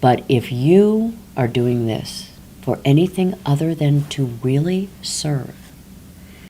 But if you are doing this for anything other than to really serve.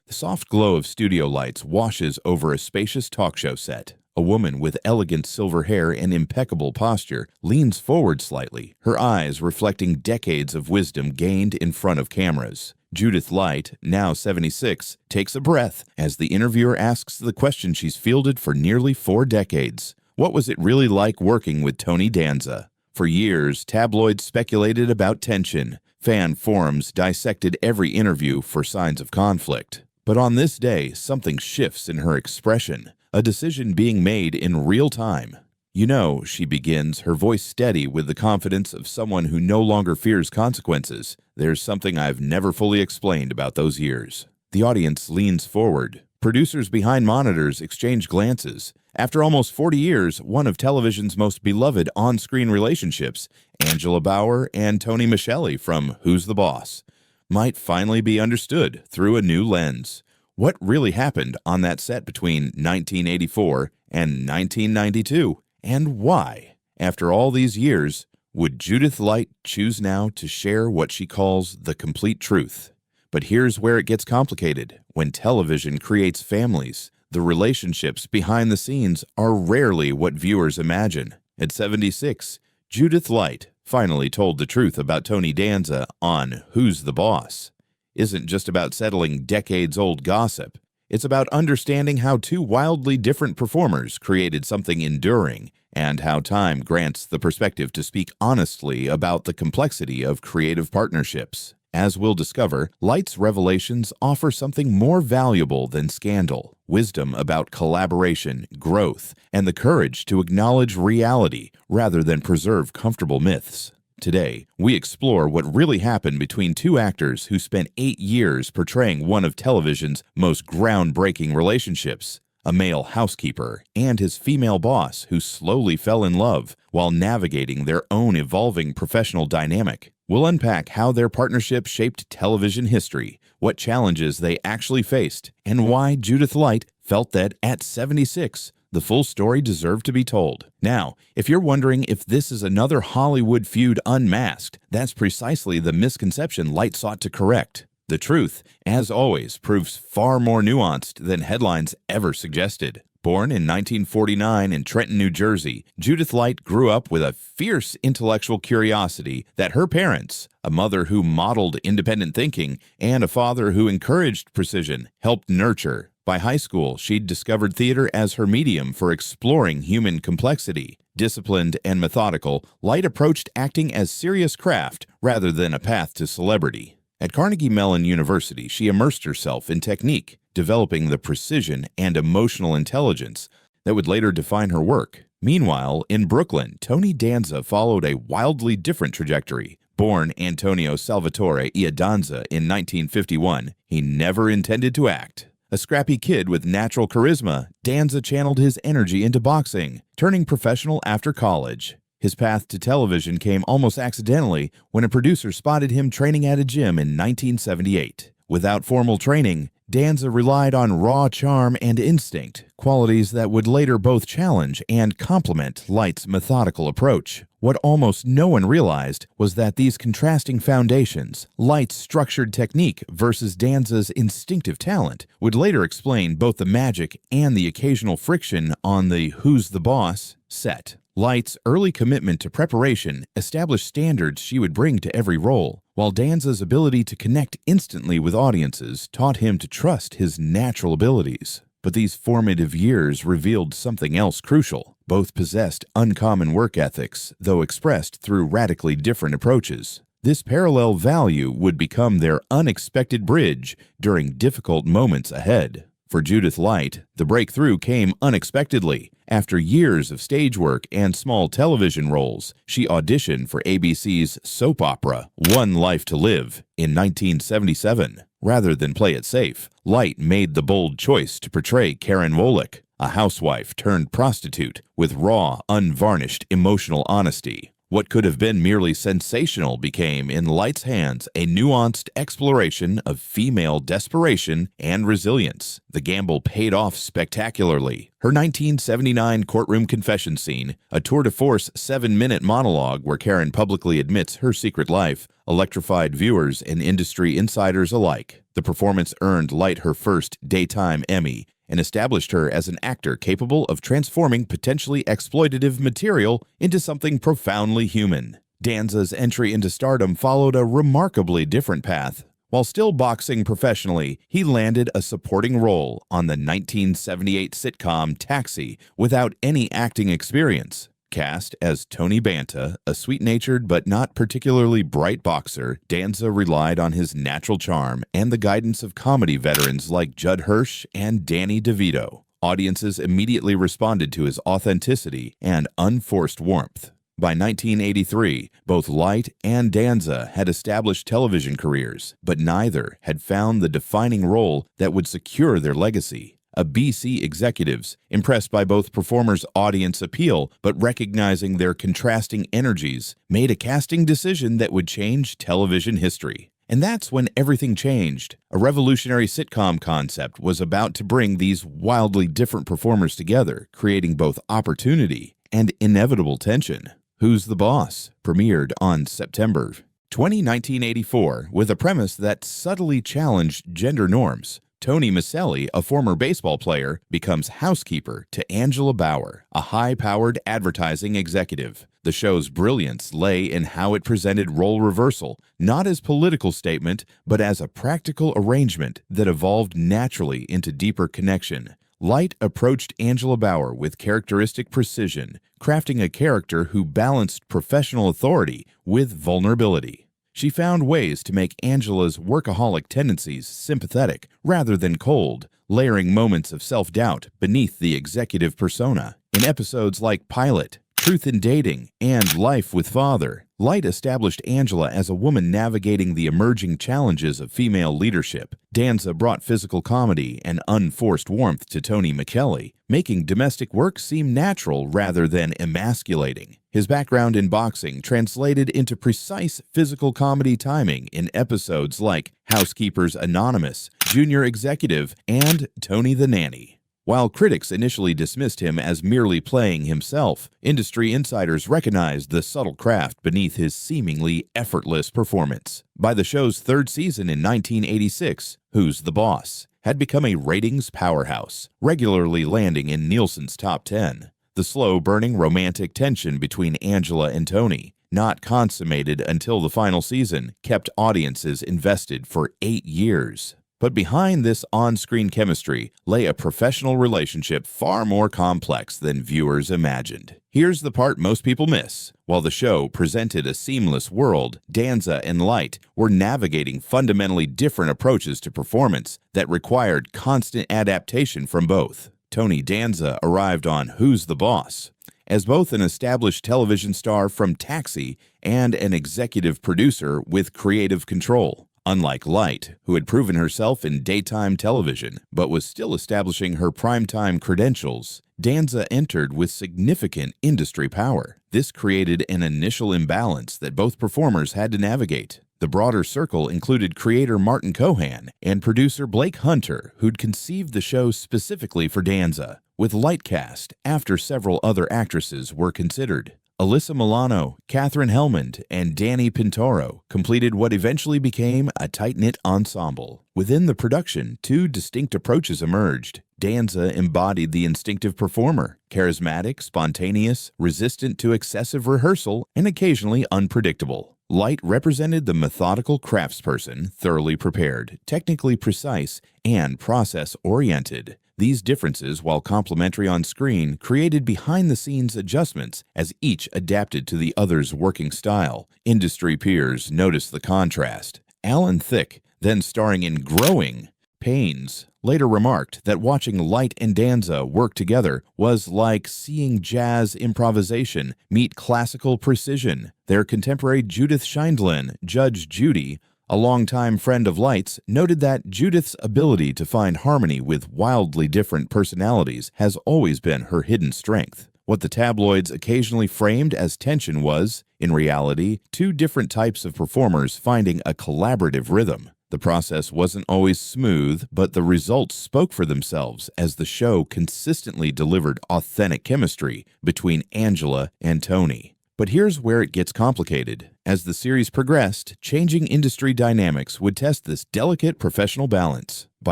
The soft glow of studio lights washes over a spacious talk show set. A woman with elegant silver hair and impeccable posture leans forward slightly, her eyes reflecting decades of wisdom gained in front of cameras. Judith Light, now 76, takes a breath as the interviewer asks the question she's fielded for nearly 4 decades. What was it really like working with Tony Danza? For years, tabloids speculated about tension. Fan forums dissected every interview for signs of conflict. But on this day, something shifts in her expression, a decision being made in real time. "You know," she begins, her voice steady with the confidence of someone who no longer fears consequences, "there's something I've never fully explained about those years." The audience leans forward. Producers behind monitors exchange glances. After almost 40 years, one of television's most beloved on-screen relationships, Angela Bauer and Tony Micheli from Who's the Boss, might finally be understood through a new lens. What really happened on that set between 1984 and 1992? And why? After all these years, would Judith Light choose now to share what she calls the complete truth? But here's where it gets complicated. When television creates families, the relationships behind the scenes are rarely what viewers imagine. At 76, Judith Light finally told the truth about Tony Danza on Who's the Boss. Isn't just about settling decades-old gossip. It's about understanding how 2 wildly different performers created something enduring, and how time grants the perspective to speak honestly about the complexity of creative partnerships. As we'll discover, Light's revelations offer something more valuable than scandal: wisdom about collaboration, growth, and the courage to acknowledge reality rather than preserve comfortable myths. Today, we explore what really happened between 2 actors who spent 8 years portraying one of television's most groundbreaking relationships, a male housekeeper and his female boss who slowly fell in love while navigating their own evolving professional dynamic. We'll unpack how their partnership shaped television history, what challenges they actually faced, and why Judith Light felt that at 76, the full story deserved to be told. Now, if you're wondering if this is another Hollywood feud unmasked, that's precisely the misconception Light sought to correct. The truth, as always, proves far more nuanced than headlines ever suggested. Born in 1949 in Trenton, New Jersey, Judith Light grew up with a fierce intellectual curiosity that her parents, a mother who modeled independent thinking and a father who encouraged precision, helped nurture. By high school, she'd discovered theater as her medium for exploring human complexity. Disciplined and methodical, Light approached acting as serious craft rather than a path to celebrity. At Carnegie Mellon University, she immersed herself in technique, developing the precision and emotional intelligence that would later define her work. Meanwhile, in Brooklyn, Tony Danza followed a wildly different trajectory. Born Antonio Salvatore Danza in 1951, he never intended to act. A scrappy kid with natural charisma, Danza channeled his energy into boxing, turning professional after college. His path to television came almost accidentally when a producer spotted him training at a gym in 1978. Without formal training, Danza relied on raw charm and instinct, qualities that would later both challenge and complement Light's methodical approach. What almost no one realized was that these contrasting foundations, Light's structured technique versus Danza's instinctive talent, would later explain both the magic and the occasional friction on the Who's the Boss set. Light's early commitment to preparation established standards she would bring to every role, while Danza's ability to connect instantly with audiences taught him to trust his natural abilities. But these formative years revealed something else crucial. Both possessed uncommon work ethics, though expressed through radically different approaches. This parallel value would become their unexpected bridge during difficult moments ahead. For Judith Light, the breakthrough came unexpectedly. After years of stage work and small television roles, she auditioned for ABC's soap opera, One Life to Live, in 1977. Rather than play it safe, Light made the bold choice to portray Karen Wolick, a housewife turned prostitute with raw, unvarnished emotional honesty. What could have been merely sensational became, in Light's hands, a nuanced exploration of female desperation and resilience. The gamble paid off spectacularly. Her 1979 courtroom confession scene, a tour de force 7-minute monologue where Karen publicly admits her secret life, electrified viewers and industry insiders alike. The performance earned Light her first Daytime Emmy and established her as an actor capable of transforming potentially exploitative material into something profoundly human. Danza's entry into stardom followed a remarkably different path. While still boxing professionally, he landed a supporting role on the 1978 sitcom Taxi without any acting experience. Cast as Tony Danza, a sweet-natured but not particularly bright boxer, Danza relied on his natural charm and the guidance of comedy veterans like Judd Hirsch and Danny DeVito. Audiences immediately responded to his authenticity and unforced warmth. By 1983, both Light and Danza had established television careers, but neither had found the defining role that would secure their legacy. ABC executives, impressed by both performers' audience appeal but recognizing their contrasting energies, made a casting decision that would change television history. And that's when everything changed. A revolutionary sitcom concept was about to bring these wildly different performers together, creating both opportunity and inevitable tension. Who's the Boss? Premiered on September 20, 1984, with a premise that subtly challenged gender norms. Tony Maselli, a former baseball player, becomes housekeeper to Angela Bauer, a high-powered advertising executive. The show's brilliance lay in how it presented role reversal, not as political statement, but as a practical arrangement that evolved naturally into deeper connection. Light approached Angela Bauer with characteristic precision, crafting a character who balanced professional authority with vulnerability. She found ways to make Angela's workaholic tendencies sympathetic rather than cold, layering moments of self-doubt beneath the executive persona. In episodes like Pilot, Truth in Dating, and Life with Father, Light established Angela as a woman navigating the emerging challenges of female leadership. Danza brought physical comedy and unforced warmth to Tony McKelly, making domestic work seem natural rather than emasculating. His background in boxing translated into precise physical comedy timing in episodes like Housekeepers Anonymous, Junior Executive, and Tony the Nanny. While critics initially dismissed him as merely playing himself, industry insiders recognized the subtle craft beneath his seemingly effortless performance. By the show's third season in 1986, Who's the Boss? Had become a ratings powerhouse, regularly landing in Nielsen's top 10. The slow-burning romantic tension between Angela and Tony, not consummated until the final season, kept audiences invested for 8 years. But behind this on-screen chemistry lay a professional relationship far more complex than viewers imagined. Here's the part most people miss. While the show presented a seamless world, Danza and Light were navigating fundamentally different approaches to performance that required constant adaptation from both. Tony Danza arrived on Who's the Boss? As both an established television star from Taxi and an executive producer with creative control. Unlike Light, who had proven herself in daytime television but was still establishing her primetime credentials, Danza entered with significant industry power. This created an initial imbalance that both performers had to navigate. The broader circle included creator Martin Cohan and producer Blake Hunter, who'd conceived the show specifically for Danza, with Light cast after several other actresses were considered. Alyssa Milano, Catherine Hellmond, and Danny Pintoro completed what eventually became a tight-knit ensemble. Within the production, two distinct approaches emerged. Danza embodied the instinctive performer, charismatic, spontaneous, resistant to excessive rehearsal, and occasionally unpredictable. Light represented the methodical craftsperson, thoroughly prepared, technically precise, and process-oriented. These differences, while complementary on screen, created behind-the-scenes adjustments as each adapted to the other's working style. Industry peers noticed the contrast. Alan Thicke, then starring in Growing Pains, later remarked that watching Light and Danza work together was like seeing jazz improvisation meet classical precision. Their contemporary Judith Scheindlin, Judge Judy, a longtime friend of Light's, noted that Judith's ability to find harmony with wildly different personalities has always been her hidden strength. What the tabloids occasionally framed as tension was, in reality, two different types of performers finding a collaborative rhythm. The process wasn't always smooth, but the results spoke for themselves as the show consistently delivered authentic chemistry between Angela and Tony. But here's where it gets complicated. As the series progressed, changing industry dynamics would test this delicate professional balance. By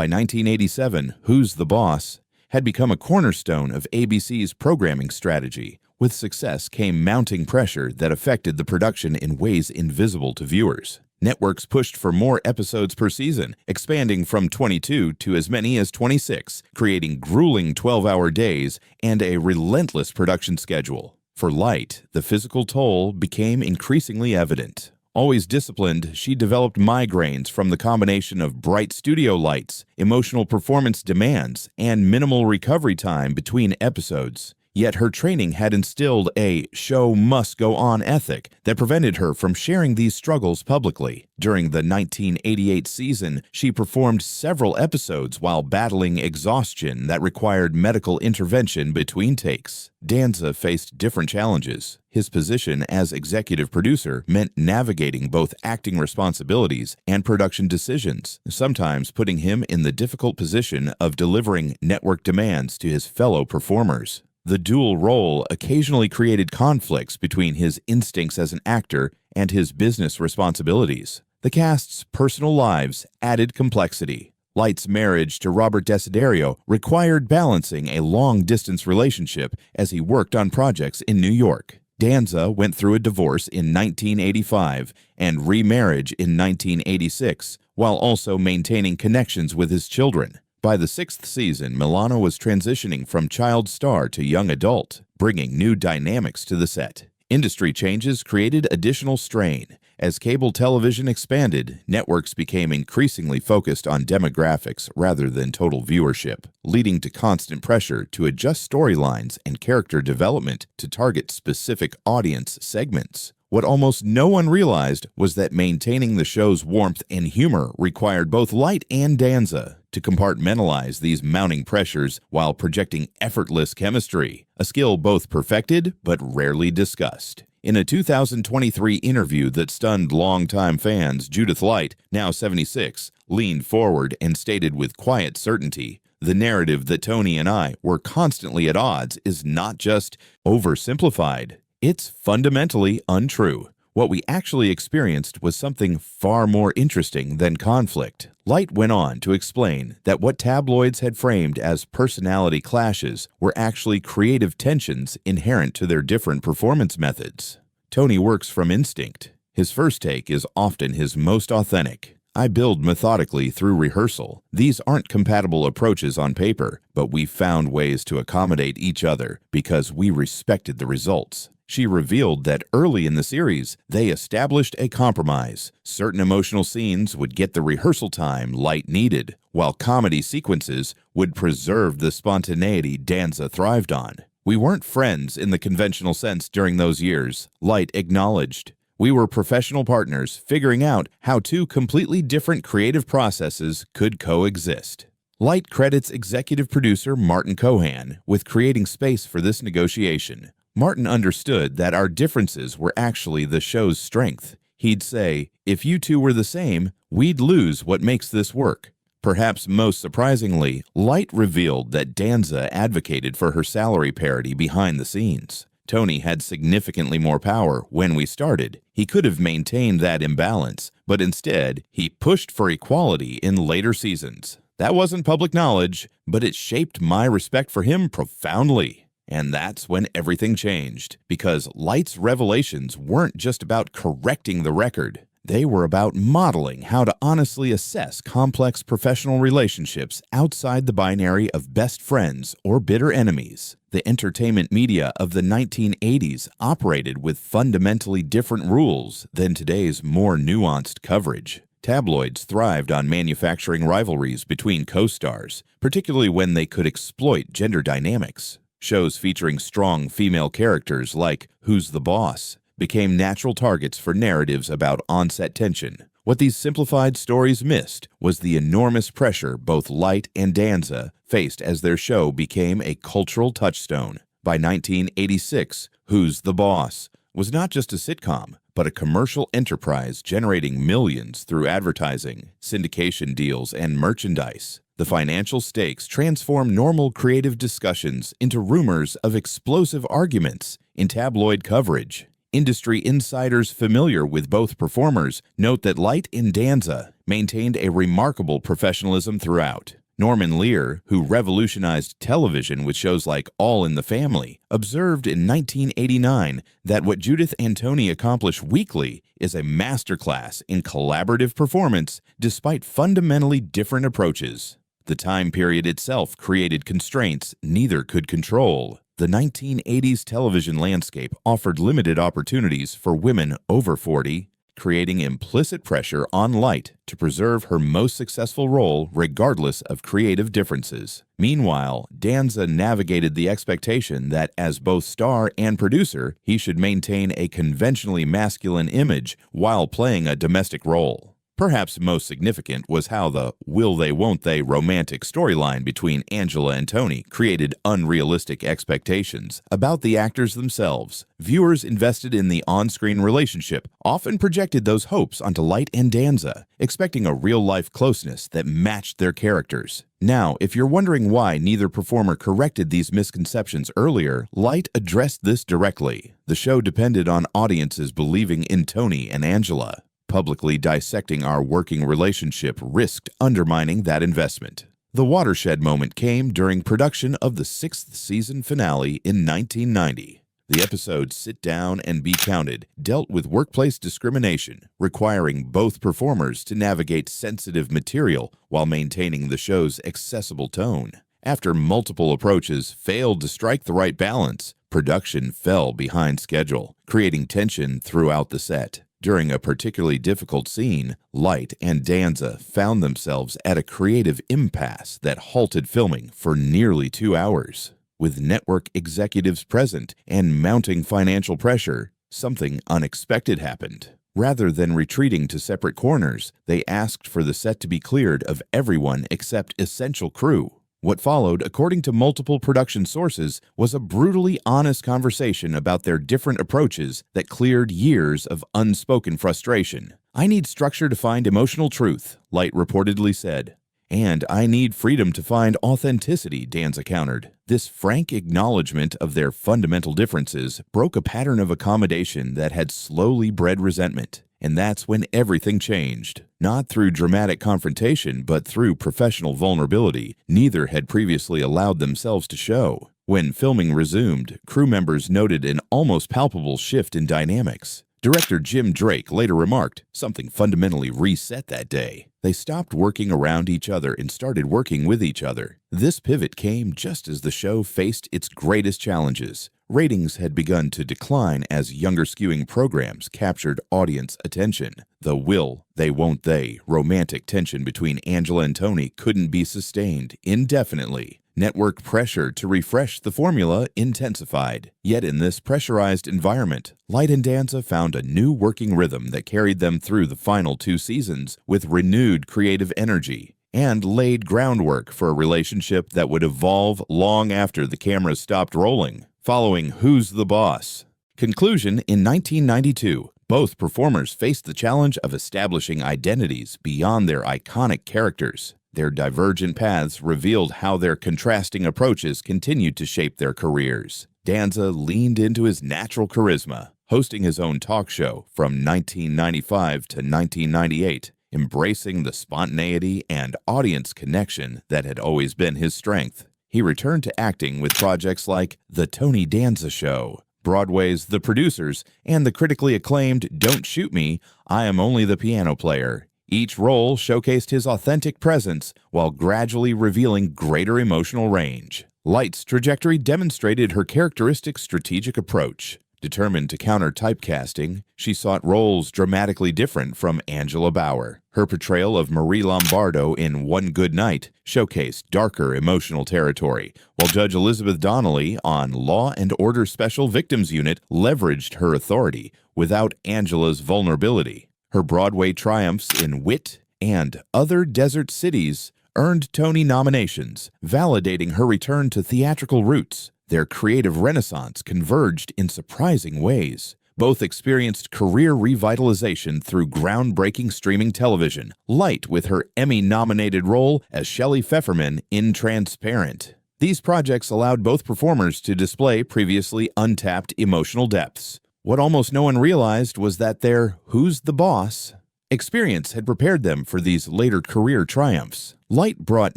1987, Who's the Boss had become a cornerstone of ABC's programming strategy. With success came mounting pressure that affected the production in ways invisible to viewers. Networks pushed for more episodes per season, expanding from 22 to as many as 26, creating grueling 12-hour days and a relentless production schedule. For Light, the physical toll became increasingly evident. Always disciplined, she developed migraines from the combination of bright studio lights, emotional performance demands, and minimal recovery time between episodes. Yet her training had instilled a show must go on ethic that prevented her from sharing these struggles publicly. During the 1988 season, she performed several episodes while battling exhaustion that required medical intervention between takes. Danza faced different challenges. His position as executive producer meant navigating both acting responsibilities and production decisions, sometimes putting him in the difficult position of delivering network demands to his fellow performers. The dual role occasionally created conflicts between his instincts as an actor and his business responsibilities. The cast's personal lives added complexity. Light's marriage to Robert Desiderio required balancing a long-distance relationship as he worked on projects in New York. Danza went through a divorce in 1985 and remarriage in 1986, while also maintaining connections with his children. By the sixth season, Milano was transitioning from child star to young adult, bringing new dynamics to the set. Industry changes created additional strain. As cable television expanded, networks became increasingly focused on demographics rather than total viewership, leading to constant pressure to adjust storylines and character development to target specific audience segments. What almost no one realized was that maintaining the show's warmth and humor required both Light and Danza to compartmentalize these mounting pressures while projecting effortless chemistry, a skill both perfected but rarely discussed. In a 2023 interview that stunned longtime fans, Judith Light, now 76, leaned forward and stated with quiet certainty, "The narrative that Tony and I were constantly at odds is not just oversimplified. It's fundamentally untrue. What we actually experienced was something far more interesting than conflict." Light went on to explain that what tabloids had framed as personality clashes were actually creative tensions inherent to their different performance methods. Tony works from instinct. His first take is often his most authentic. "I build methodically through rehearsal. These aren't compatible approaches on paper, but we found ways to accommodate each other because we respected the results." She revealed that early in the series, they established a compromise. Certain emotional scenes would get the rehearsal time Light needed, while comedy sequences would preserve the spontaneity Danza thrived on. "We weren't friends in the conventional sense during those years," Light acknowledged. "We were professional partners figuring out how two completely different creative processes could coexist." Light credits executive producer Martin Cohan with creating space for this negotiation. Martin understood that our differences were actually the show's strength. He'd say, "If you two were the same, we'd lose what makes this work." Perhaps most surprisingly, Light revealed that Danza advocated for her salary parity behind the scenes. Tony had significantly more power when we started. He could have maintained that imbalance, but instead, he pushed for equality in later seasons. That wasn't public knowledge, but it shaped my respect for him profoundly. And that's when everything changed, because Light's revelations weren't just about correcting the record. They were about modeling how to honestly assess complex professional relationships outside the binary of best friends or bitter enemies. The entertainment media of the 1980s operated with fundamentally different rules than today's more nuanced coverage. Tabloids thrived on manufacturing rivalries between co-stars, particularly when they could exploit gender dynamics. Shows featuring strong female characters like Who's the Boss became natural targets for narratives about on-set tension. What these simplified stories missed was the enormous pressure both Light and Danza faced as their show became a cultural touchstone. By 1986, Who's the Boss was not just a sitcom, but a commercial enterprise generating millions through advertising, syndication deals, and merchandise. The financial stakes transform normal creative discussions into rumors of explosive arguments in tabloid coverage. Industry insiders familiar with both performers note that Light and Danza maintained a remarkable professionalism throughout. Norman Lear, who revolutionized television with shows like All in the Family, observed in 1989 that what Judith and Tony accomplish weekly is a masterclass in collaborative performance despite fundamentally different approaches. The time period itself created constraints neither could control. The 1980s television landscape offered limited opportunities for women over 40, creating implicit pressure on Light to preserve her most successful role regardless of creative differences. Meanwhile, Danza navigated the expectation that as both star and producer, he should maintain a conventionally masculine image while playing a domestic role. Perhaps most significant was how the will they won't they romantic storyline between Angela and Tony created unrealistic expectations about the actors themselves. Viewers invested in the on-screen relationship often projected those hopes onto Light and Danza, expecting a real-life closeness that matched their characters. Now, if you're wondering why neither performer corrected these misconceptions earlier, Light addressed this directly. The show depended on audiences believing in Tony and Angela. Publicly dissecting our working relationship risked undermining that investment. The watershed moment came during production of the 6th season finale in 1990. The episode Sit Down and Be Counted dealt with workplace discrimination, requiring both performers to navigate sensitive material while maintaining the show's accessible tone. After multiple approaches failed to strike the right balance, production fell behind schedule, creating tension throughout the set. During a particularly difficult scene, Light and Danza found themselves at a creative impasse that halted filming for nearly 2 hours. With network executives present and mounting financial pressure, something unexpected happened. Rather than retreating to separate corners, they asked for the set to be cleared of everyone except essential crew. What followed, according to multiple production sources, was a brutally honest conversation about their different approaches that cleared years of unspoken frustration. "I need structure to find emotional truth," Light reportedly said. "And I need freedom to find authenticity," Danza countered. This frank acknowledgement of their fundamental differences broke a pattern of accommodation that had slowly bred resentment. And that's when everything changed. Not through dramatic confrontation, but through professional vulnerability neither had previously allowed themselves to show. When filming resumed, crew members noted an almost palpable shift in dynamics. Director Jim Drake later remarked, "Something fundamentally reset that day. They stopped working around each other and started working with each other." This pivot came just as the show faced its greatest challenges. Ratings had begun to decline as younger-skewing programs captured audience attention. The will they won't they romantic tension between Angela and Tony couldn't be sustained indefinitely. Network pressure to refresh the formula intensified. Yet in this pressurized environment, Light and Danza found a new working rhythm that carried them through the final 2 seasons with renewed creative energy and laid groundwork for a relationship that would evolve long after the cameras stopped rolling. Following Who's the Boss? Conclusion: in 1992, both performers faced the challenge of establishing identities beyond their iconic characters. Their divergent paths revealed how their contrasting approaches continued to shape their careers. Danza leaned into his natural charisma, hosting his own talk show from 1995 to 1998, embracing the spontaneity and audience connection that had always been his strength. He returned to acting with projects like The Tony Danza Show, Broadway's The Producers, and the critically acclaimed Don't Shoot Me, I Am Only the Piano Player. Each role showcased his authentic presence while gradually revealing greater emotional range. Light's trajectory demonstrated her characteristic strategic approach. Determined to counter typecasting, she sought roles dramatically different from Angela Bauer. Her portrayal of Marie Lombardo in One Good Night showcased darker emotional territory, while Judge Elizabeth Donnelly on Law and Order Special Victims Unit leveraged her authority without Angela's vulnerability. Her Broadway triumphs in Wit and Other Desert Cities earned Tony nominations, validating her return to theatrical roots. Their creative renaissance converged in surprising ways. Both experienced career revitalization through groundbreaking streaming television, Light with her Emmy-nominated role as Shelley Pfefferman in Transparent. These projects allowed both performers to display previously untapped emotional depths. What almost no one realized was that their "Who's the Boss?" experience had prepared them for these later career triumphs. Light brought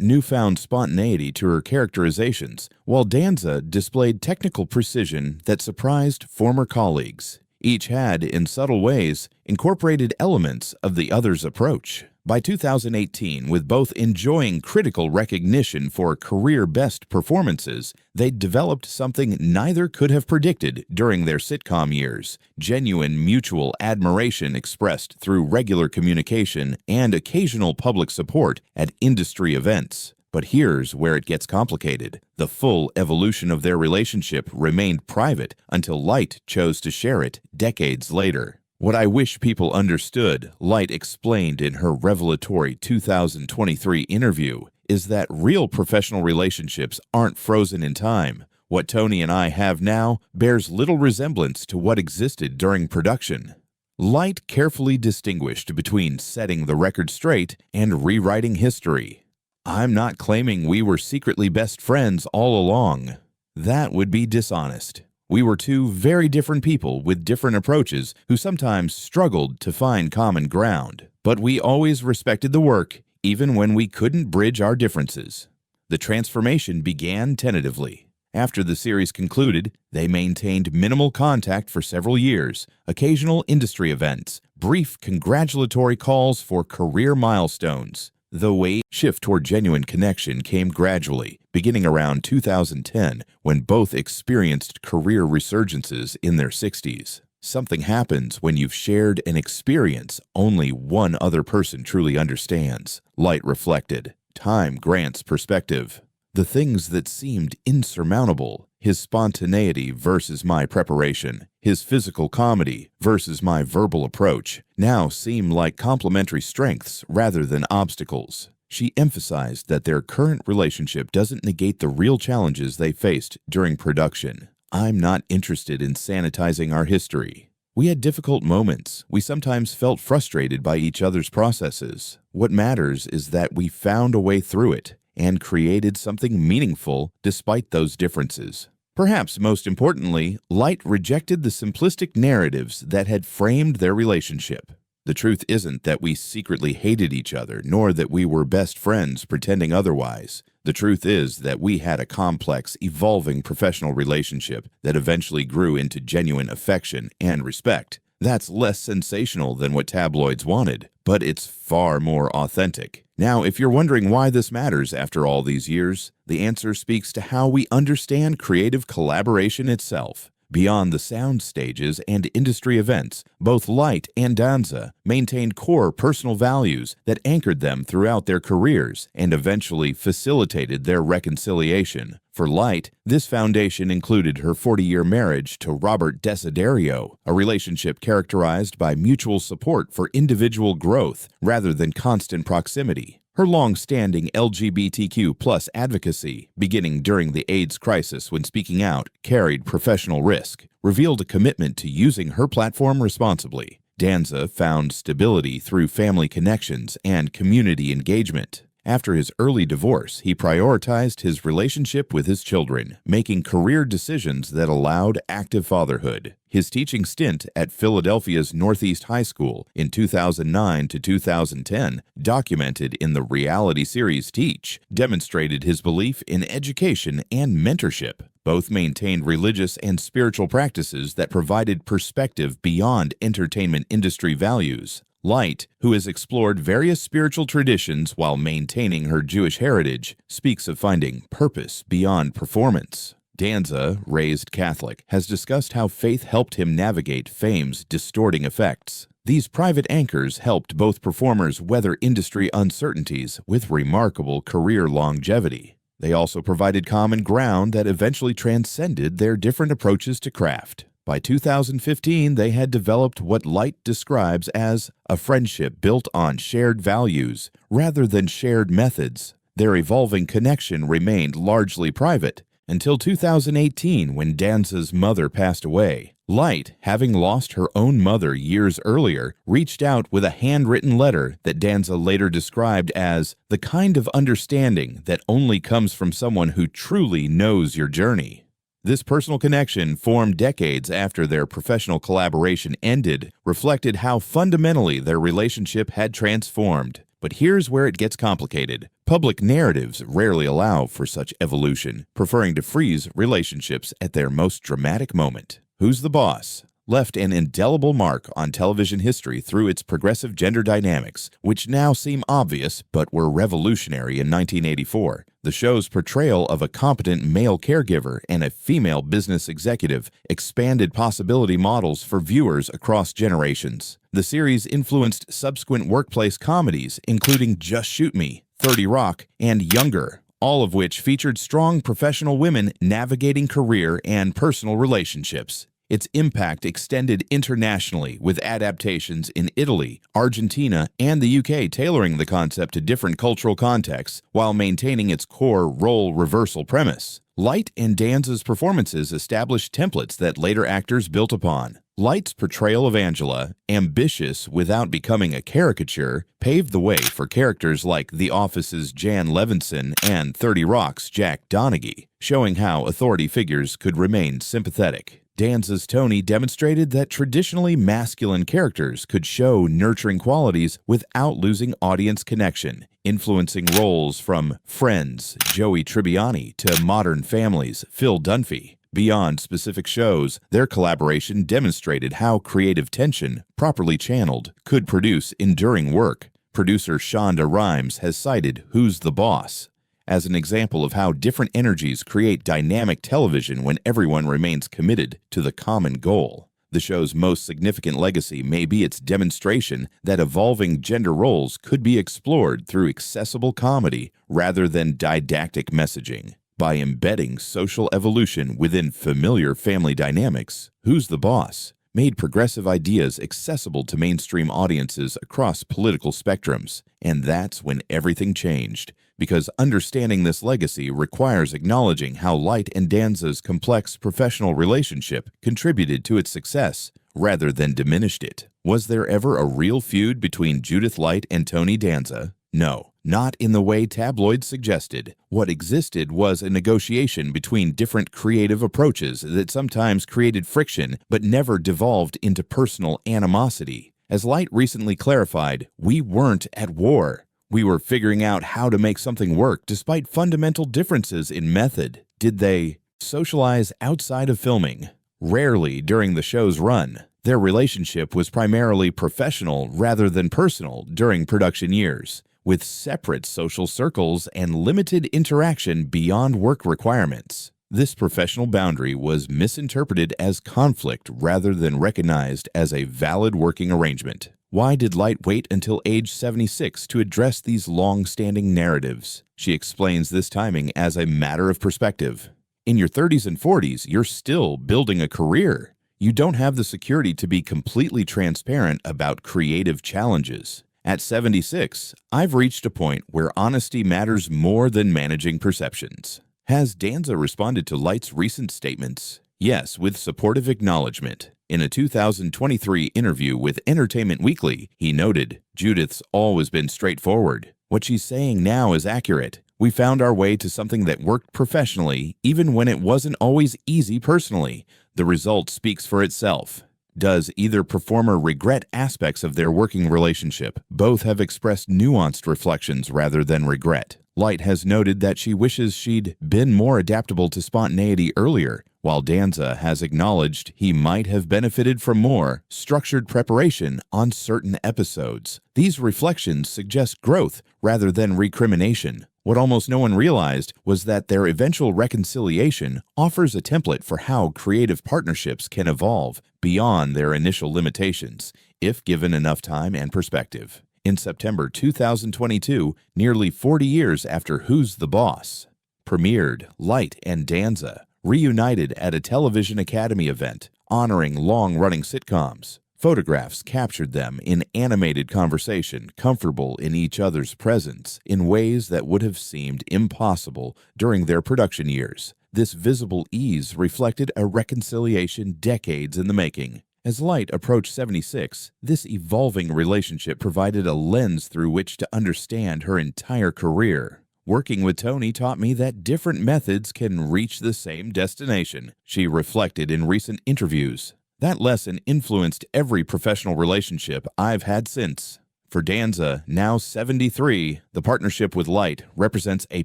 newfound spontaneity to her characterizations, while Danza displayed technical precision that surprised former colleagues. Each had, in subtle ways, incorporated elements of the other's approach. By 2018, with both enjoying critical recognition for career-best performances, they'd developed something neither could have predicted during their sitcom years: genuine mutual admiration expressed through regular communication and occasional public support at industry events. But here's where it gets complicated. The full evolution of their relationship remained private until Light chose to share it decades later. "What I wish people understood," Light explained in her revelatory 2023 interview, "is that real professional relationships aren't frozen in time. What Tony and I have now bears little resemblance to what existed during production." Light carefully distinguished between setting the record straight and rewriting history. "I'm not claiming we were secretly best friends all along. That would be dishonest. We were two very different people with different approaches who sometimes struggled to find common ground. But we always respected the work, even when we couldn't bridge our differences." The transformation began tentatively. After the series concluded, they maintained minimal contact for several years, occasional industry events, brief congratulatory calls for career milestones. The shift toward genuine connection came gradually, beginning around 2010, when both experienced career resurgences in their 60s. Something happens when you've shared an experience only one other person truly understands, Light reflected. Time grants perspective. The things that seemed insurmountable, his spontaneity versus my preparation, his physical comedy versus my verbal approach, now seem like complementary strengths rather than obstacles. She emphasized that their current relationship doesn't negate the real challenges they faced during production. "I'm not interested in sanitizing our history. We had difficult moments. We sometimes felt frustrated by each other's processes. What matters is that we found a way through it and created something meaningful despite those differences." Perhaps most importantly, Light rejected the simplistic narratives that had framed their relationship. "The truth isn't that we secretly hated each other, nor that we were best friends pretending otherwise. The truth is that we had a complex, evolving professional relationship that eventually grew into genuine affection and respect. That's less sensational than what tabloids wanted, but it's far more authentic." Now, if you're wondering why this matters after all these years, the answer speaks to how we understand creative collaboration itself. Beyond the sound stages and industry events, both Light and Danza maintained core personal values that anchored them throughout their careers and eventually facilitated their reconciliation. For Light, this foundation included her 40-year marriage to Robert Desiderio, a relationship characterized by mutual support for individual growth rather than constant proximity. Her long-standing LGBTQ+ advocacy, beginning during the AIDS crisis when speaking out carried professional risk, revealed a commitment to using her platform responsibly. Danza found stability through family connections and community engagement. After his early divorce, he prioritized his relationship with his children, making career decisions that allowed active fatherhood. His teaching stint at Philadelphia's Northeast High School in 2009 to 2010, documented in the reality series Teach, demonstrated his belief in education and mentorship. Both maintained religious and spiritual practices that provided perspective beyond entertainment industry values. Light, who has explored various spiritual traditions while maintaining her Jewish heritage, speaks of finding purpose beyond performance. Danza, raised Catholic, has discussed how faith helped him navigate fame's distorting effects. These private anchors helped both performers weather industry uncertainties with remarkable career longevity. They also provided common ground that eventually transcended their different approaches to craft. By 2015, they had developed what Light describes as a friendship built on shared values rather than shared methods. Their evolving connection remained largely private until 2018 when Danza's mother passed away. Light, having lost her own mother years earlier, reached out with a handwritten letter that Danza later described as the kind of understanding that only comes from someone who truly knows your journey. This personal connection, formed decades after their professional collaboration ended, reflected how fundamentally their relationship had transformed. But here's where it gets complicated. Public narratives rarely allow for such evolution, preferring to freeze relationships at their most dramatic moment. Who's the Boss left an indelible mark on television history through its progressive gender dynamics, which now seem obvious but were revolutionary in 1984. The show's portrayal of a competent male caregiver and a female business executive expanded possibility models for viewers across generations. The series influenced subsequent workplace comedies, including Just Shoot Me, 30 Rock, and Younger, all of which featured strong professional women navigating career and personal relationships. Its impact extended internationally, with adaptations in Italy, Argentina, and the UK tailoring the concept to different cultural contexts while maintaining its core role reversal premise. Light and Danza's performances established templates that later actors built upon. Light's portrayal of Angela, ambitious without becoming a caricature, paved the way for characters like The Office's Jan Levinson and 30 Rock's Jack Donaghy, showing how authority figures could remain sympathetic. Danza's Tony demonstrated that traditionally masculine characters could show nurturing qualities without losing audience connection, influencing roles from Friends, Joey Tribbiani, to Modern Family's Phil Dunphy. Beyond specific shows, their collaboration demonstrated how creative tension, properly channeled, could produce enduring work. Producer Shonda Rhimes has cited Who's the Boss as an example of how different energies create dynamic television when everyone remains committed to the common goal. The show's most significant legacy may be its demonstration that evolving gender roles could be explored through accessible comedy rather than didactic messaging. By embedding social evolution within familiar family dynamics, Who's the Boss made progressive ideas accessible to mainstream audiences across political spectrums. And that's when everything changed, because understanding this legacy requires acknowledging how Light and Danza's complex professional relationship contributed to its success rather than diminished it. Was there ever a real feud between Judith Light and Tony Danza? No, not in the way tabloids suggested. What existed was a negotiation between different creative approaches that sometimes created friction but never devolved into personal animosity. As Light recently clarified, we weren't at war. We were figuring out how to make something work despite fundamental differences in method. Did they socialize outside of filming? Rarely during the show's run. Their relationship was primarily professional rather than personal during production years, with separate social circles and limited interaction beyond work requirements. This professional boundary was misinterpreted as conflict rather than recognized as a valid working arrangement. Why did Light wait until age 76 to address these long-standing narratives? She explains this timing as a matter of perspective. In your 30s and 40s, you're still building a career. You don't have the security to be completely transparent about creative challenges. At 76, I've reached a point where honesty matters more than managing perceptions. Has Danza responded to Light's recent statements? Yes, with supportive acknowledgement. In a 2023 interview with Entertainment Weekly, he noted, "Judith's always been straightforward. What she's saying now is accurate. We found our way to something that worked professionally, even when it wasn't always easy personally. The result speaks for itself." Does either performer regret aspects of their working relationship? Both have expressed nuanced reflections rather than regret. Light has noted that she wishes she'd been more adaptable to spontaneity earlier, while Danza has acknowledged he might have benefited from more structured preparation on certain episodes. These reflections suggest growth rather than recrimination. What almost no one realized was that their eventual reconciliation offers a template for how creative partnerships can evolve beyond their initial limitations, if given enough time and perspective. In September 2022, nearly 40 years after Who's the Boss premiered, Light and Danza reunited at a Television Academy event honoring long-running sitcoms. Photographs captured them in animated conversation, comfortable in each other's presence in ways that would have seemed impossible during their production years. This visible ease reflected a reconciliation decades in the making. As Light approached 76, this evolving relationship provided a lens through which to understand her entire career. Working with Tony taught me that different methods can reach the same destination, she reflected in recent interviews. That lesson influenced every professional relationship I've had since. For Danza, now 73, the partnership with Light represents a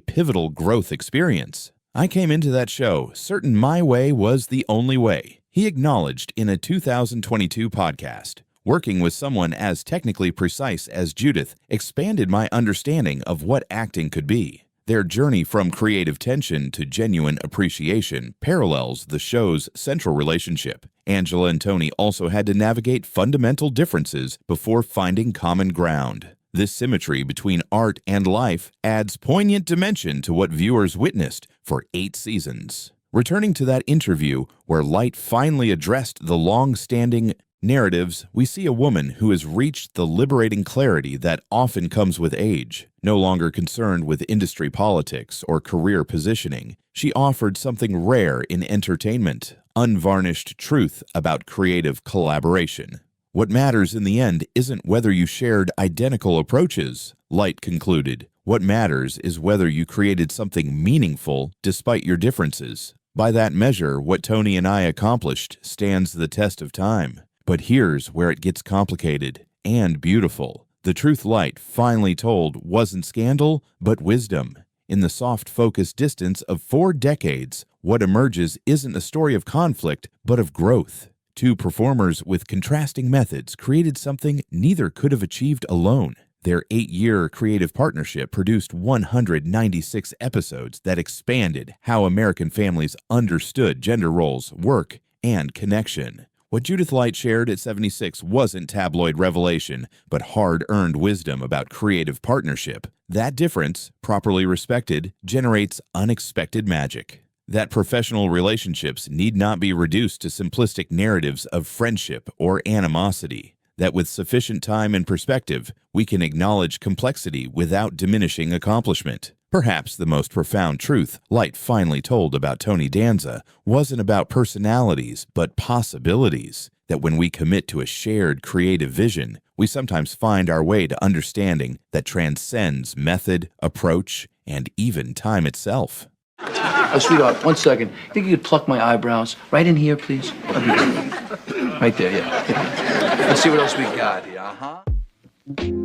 pivotal growth experience. I came into that show certain my way was the only way, he acknowledged in a 2022 podcast. Working with someone as technically precise as Judith expanded my understanding of what acting could be. Their journey from creative tension to genuine appreciation parallels the show's central relationship. Angela and Tony also had to navigate fundamental differences before finding common ground. This symmetry between art and life adds poignant dimension to what viewers witnessed for 8 seasons. Returning to that interview where Light finally addressed the long-standing narratives, we see a woman who has reached the liberating clarity that often comes with age. No longer concerned with industry politics or career positioning, she offered something rare in entertainment, unvarnished truth about creative collaboration. What matters in the end isn't whether you shared identical approaches, Light concluded. What matters is whether you created something meaningful despite your differences. By that measure, what Tony and I accomplished stands the test of time. But here's where it gets complicated and beautiful. The truth Light finally told wasn't scandal, but wisdom. In the soft focus distance of 4 decades, what emerges isn't a story of conflict, but of growth. 2 performers with contrasting methods created something neither could have achieved alone. Their 8-year creative partnership produced 196 episodes that expanded how American families understood gender roles, work, and connection. What Judith Light shared at 76 wasn't tabloid revelation, but hard-earned wisdom about creative partnership. That difference, properly respected, generates unexpected magic. That professional relationships need not be reduced to simplistic narratives of friendship or animosity. That with sufficient time and perspective, we can acknowledge complexity without diminishing accomplishment. Perhaps the most profound truth Light finally told about Tony Danza wasn't about personalities, but possibilities. That when we commit to a shared creative vision, we sometimes find our way to understanding that transcends method, approach, and even time itself. Oh, sweetheart, 1 second. Think you could pluck my eyebrows right in here, please? That'd be great. Right there, yeah. Let's see what else we got here.